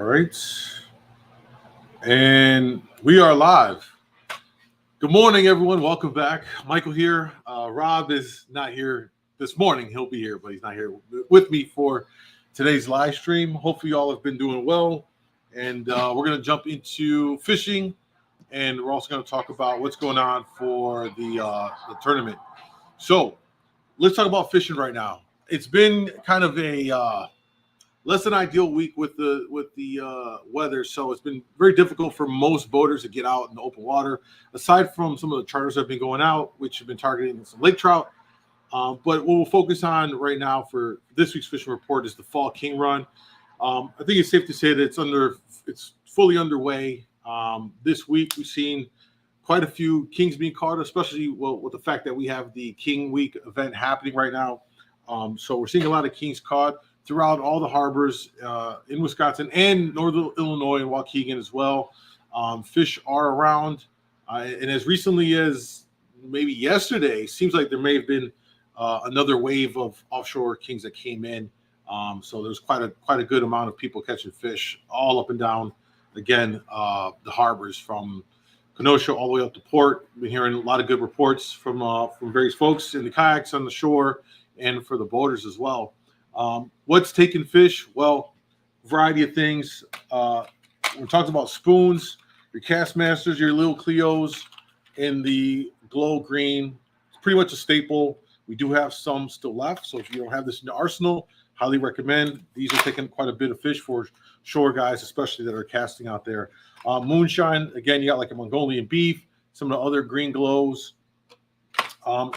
right. And we are live. Good morning, everyone. Welcome back. Michael here. Rob is not here this morning. He'll be here, but he's not here with me for today's live stream. Hopefully, you all have been doing well. And we're going to jump into fishing. And we're also going to talk about what's going on for the tournament. So let's talk about fishing right now. It's been kind of a less than ideal week with the weather, so it's been very difficult for most boaters to get out in the open water. Aside from some of the charters that have been going out, which have been targeting some lake trout, but what we'll focus on right now for this week's fishing report is the fall king run. I think it's safe to say that it's fully underway. This week we've seen quite a few kings being caught, especially with the fact that we have the King Week event happening right now. So we're seeing a lot of kings caught throughout all the harbors in Wisconsin and northern Illinois and Waukegan as well. Fish are around. And as recently as maybe yesterday, seems like there may have been another wave of offshore kings that came in. So there's quite a good amount of people catching fish all up and down, again, the harbors from Kenosha all the way up to port. Been hearing a lot of good reports from various folks in the kayaks on the shore and for the boaters as well. What's taking fish? Well, variety of things. We talked about spoons, your Castmasters, your little Cleos, and the glow green. It's pretty much a staple. We do have some still left, so if you don't have this in the arsenal, highly recommend. These are taking quite a bit of fish for shore guys, especially that are casting out there. Moonshine, again, you got like a Mongolian beef, some of the other green glows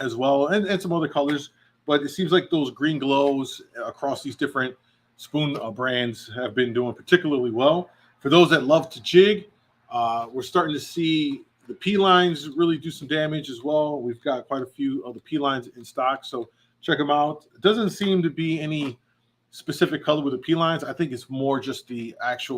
as well, and some other colors. But it seems like those green glows across these different spoon brands have been doing particularly well. For those that love to jig, we're starting to see the P lines really do some damage as well. We've got quite a few of the P lines in stock, so check them out. It doesn't seem to be any specific color with the P lines. I think it's more just the action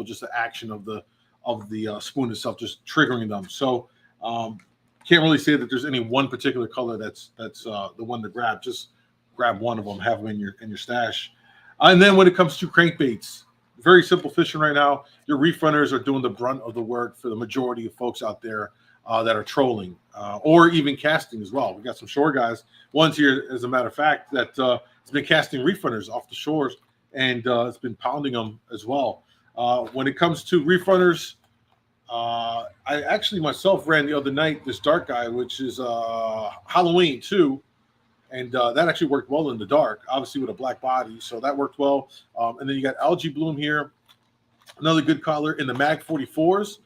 of the spoon itself, just triggering them. So can't really say that there's any one particular color that's the one to grab. Just grab one of them, have them in your stash. And then when it comes to crankbaits, very simple fishing right now. Your reef runners are doing the brunt of the work for the majority of folks out there that are trolling or even casting as well. We got some shore guys. One's here, as a matter of fact, that has been casting reef runners off the shores and it's been pounding them as well. When it comes to reef runners, I actually myself ran the other night this dark guy, which is Halloween too. And that actually worked well in the dark, obviously with a black body. So that worked well. And then you got Algae Bloom here. Another good color in the Mag 44s.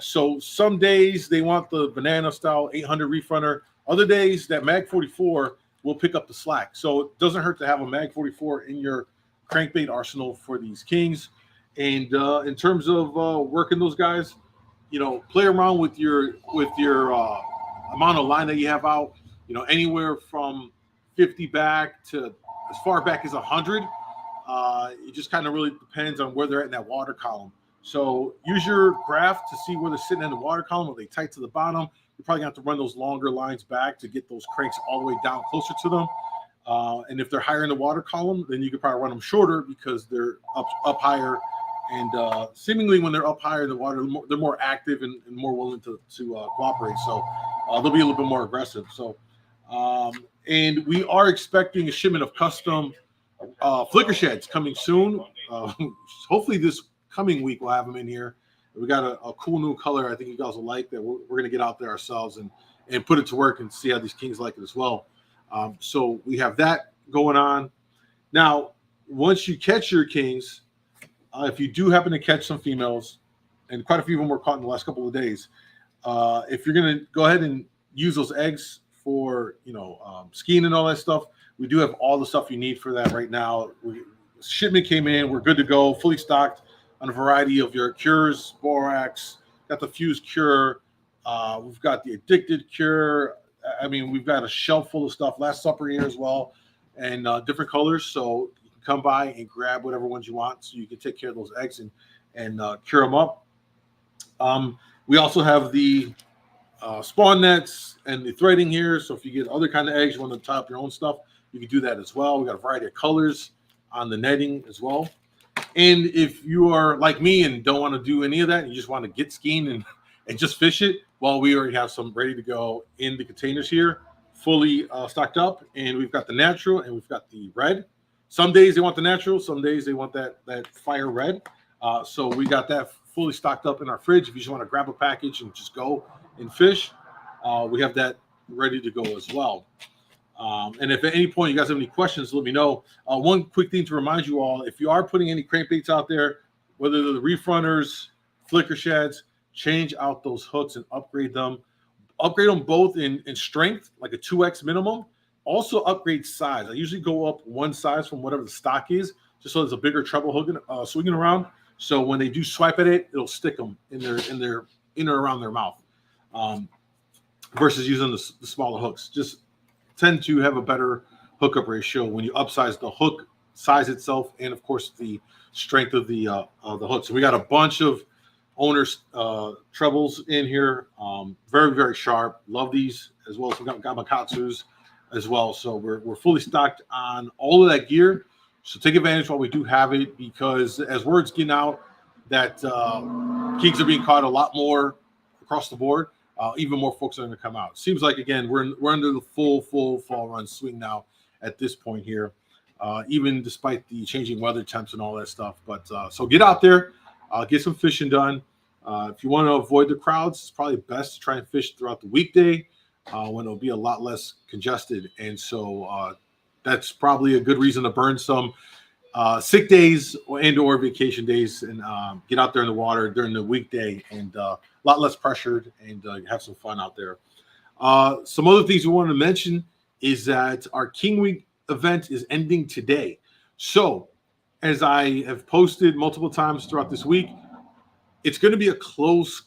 So some days they want the banana style 800 reef runner. Other days that Mag 44 will pick up the slack. So it doesn't hurt to have a Mag 44 in your crankbait arsenal for these kings. And in terms of working those guys, play around with your amount of line that you have out. Anywhere from 50 back to as far back as 100. It just kind of really depends on where they're at in that water column. So use your graph to see where they're sitting in the water column. Are they tight to the bottom? You're probably going to have to run those longer lines back to get those cranks all the way down closer to them. And if they're higher in the water column, then you could probably run them shorter because they're up higher. And seemingly when they're up higher in the water, they're more active and more willing to cooperate. So they'll be a little bit more aggressive. So and we are expecting a shipment of custom flicker sheds coming soon. Hopefully this coming week we'll have them in here. We got a cool new color I think you guys will like that we're going to get out there ourselves and put it to work and see how these kings like it as well. So we have that going on. Now, once you catch your kings, if you do happen to catch some females, and quite a few of them were caught in the last couple of days, if you're going to go ahead and use those eggs for skiing and all that stuff, we do have all the stuff you need for that right now. Shipment came in, we're good to go, fully stocked on a variety of your cures, borax, got the fused cure, we've got the addicted cure. I mean, we've got a shelf full of stuff, Last Supper here as well, and different colors. So you can come by and grab whatever ones you want, so you can take care of those eggs and cure them up. We also have the spawn nets and the threading here. So if you get other kind of eggs, you want to top your own stuff, you can do that as well. We got a variety of colors on the netting as well. And if you are like me and don't want to do any of that, and you just want to get skiing and just fish it, well, we already have some ready to go in the containers here, fully stocked up. And we've got the natural and we've got the red. Some days they want the natural, some days they want that fire red. So we got that fully stocked up in our fridge. If you just want to grab a package and just go and fish, we have that ready to go as well. And if at any point you guys have any questions, let me know. One quick thing to remind you all, if you are putting any crankbaits out there, whether they're the reef runners, flicker shads, change out those hooks and upgrade them. Upgrade them both in strength, like a 2x minimum. Also upgrade size. I usually go up one size from whatever the stock is, just so there's a bigger treble hook swinging around. So when they do swipe at it, it'll stick them in or around their mouth, versus using the smaller hooks. Just tend to have a better hookup ratio when you upsize the hook size itself, and of course the strength of the hook. So we got a bunch of owners trebles in here, very, very sharp. Love these, as well as we got gamakatsus as well. So we're fully stocked on all of that gear. So take advantage while we do have it, because as word's getting out that kings are being caught a lot more across the board, even more folks are going to come out. Seems like, again, we're under the full fall run swing now at this point here, even despite the changing weather temps and all that stuff. But so get out there, get some fishing done. If you want to avoid the crowds, it's probably best to try and fish throughout the weekday when it'll be a lot less congested. And so that's probably a good reason to burn some sick days or vacation days, and get out there in the water during the weekday, and a lot less pressured, and have some fun out there. Some other things we wanted to mention is that our King Week event is ending today. So as I have posted multiple times throughout this week, it's going to be a close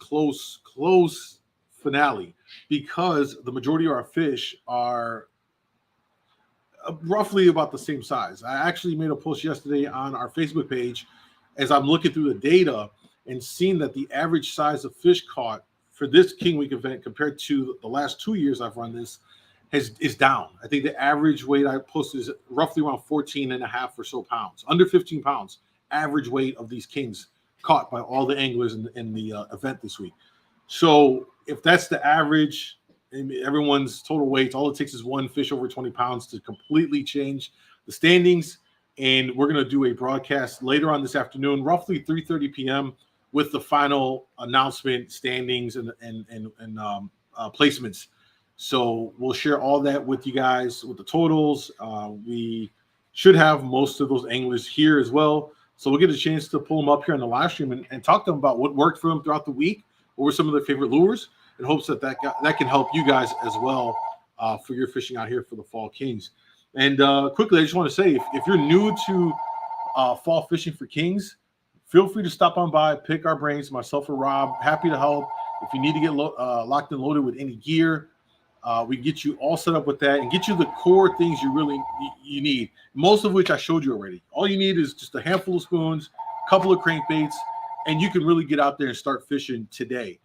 finale, because the majority of our fish are roughly about the same size. I actually made a post yesterday on our Facebook page as I'm looking through the data and seeing that the average size of fish caught for this King Week event compared to the last 2 years I've run this is down. I think the average weight I posted is roughly around 14 and a half or so pounds, under 15 pounds, average weight of these kings caught by all the anglers in the event this week. So if that's the average, everyone's total weights, all it takes is one fish over 20 pounds to completely change the standings. And we're going to do a broadcast later on this afternoon, roughly 3:30 p.m. with the final announcement, standings, and placements. So we'll share all that with you guys with the totals. We should have most of those anglers here as well. So we'll get a chance to pull them up here on the live stream and talk to them about what worked for them throughout the week, what were some of their favorite lures, in hopes that can help you guys as well for your fishing out here for the Fall Kings. And quickly, I just want to say, if you're new to fall fishing for kings, feel free to stop on by, pick our brains, myself or Rob. Happy to help. If you need to get locked and loaded with any gear, we get you all set up with that and get you the core things you need, most of which I showed you already. All you need is just a handful of spoons, a couple of crankbaits, and you can really get out there and start fishing today.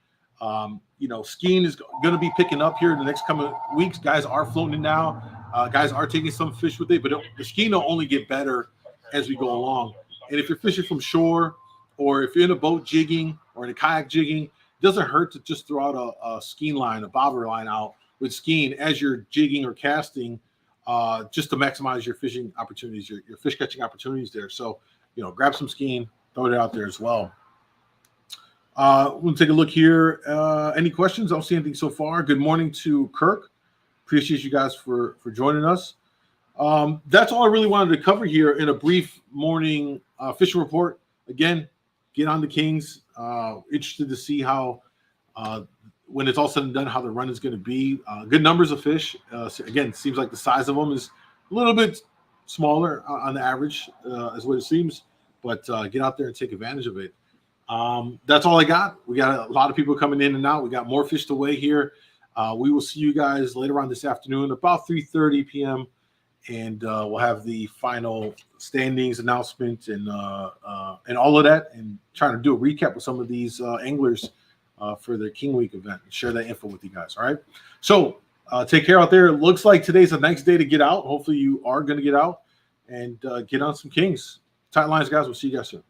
Skiing is going to be picking up here in the next coming weeks. Guys are floating in now. Guys are taking some fish with it, but the skiing will only get better as we go along. And if you're fishing from shore, or if you're in a boat jigging or in a kayak jigging, it doesn't hurt to just throw out a skein line, a bobber line out with skiing as you're jigging or casting, just to maximize your fishing opportunities, your fish catching opportunities there. So, grab some skiing, throw it out there as well. We'll take a look here. Any questions? I don't see anything so far. Good morning to Kirk. Appreciate you guys for joining us. That's all I really wanted to cover here in a brief morning fishing report. Again, get on the Kings. Interested to see how, when it's all said and done, how the run is going to be. Good numbers of fish. Again, seems like the size of them is a little bit smaller on the average, is what it seems. But get out there and take advantage of it. That's all I got. We got a lot of people coming in and out. We got more fish to weigh here. We will see you guys later on this afternoon, about 3:30 p.m. And we'll have the final standings announcement and all of that, and trying to do a recap with some of these anglers for the King Week event and share that info with you guys. All right. So take care out there. It looks like today's a nice day to get out. Hopefully you are going to get out and get on some kings. Tight lines, guys. We'll see you guys soon.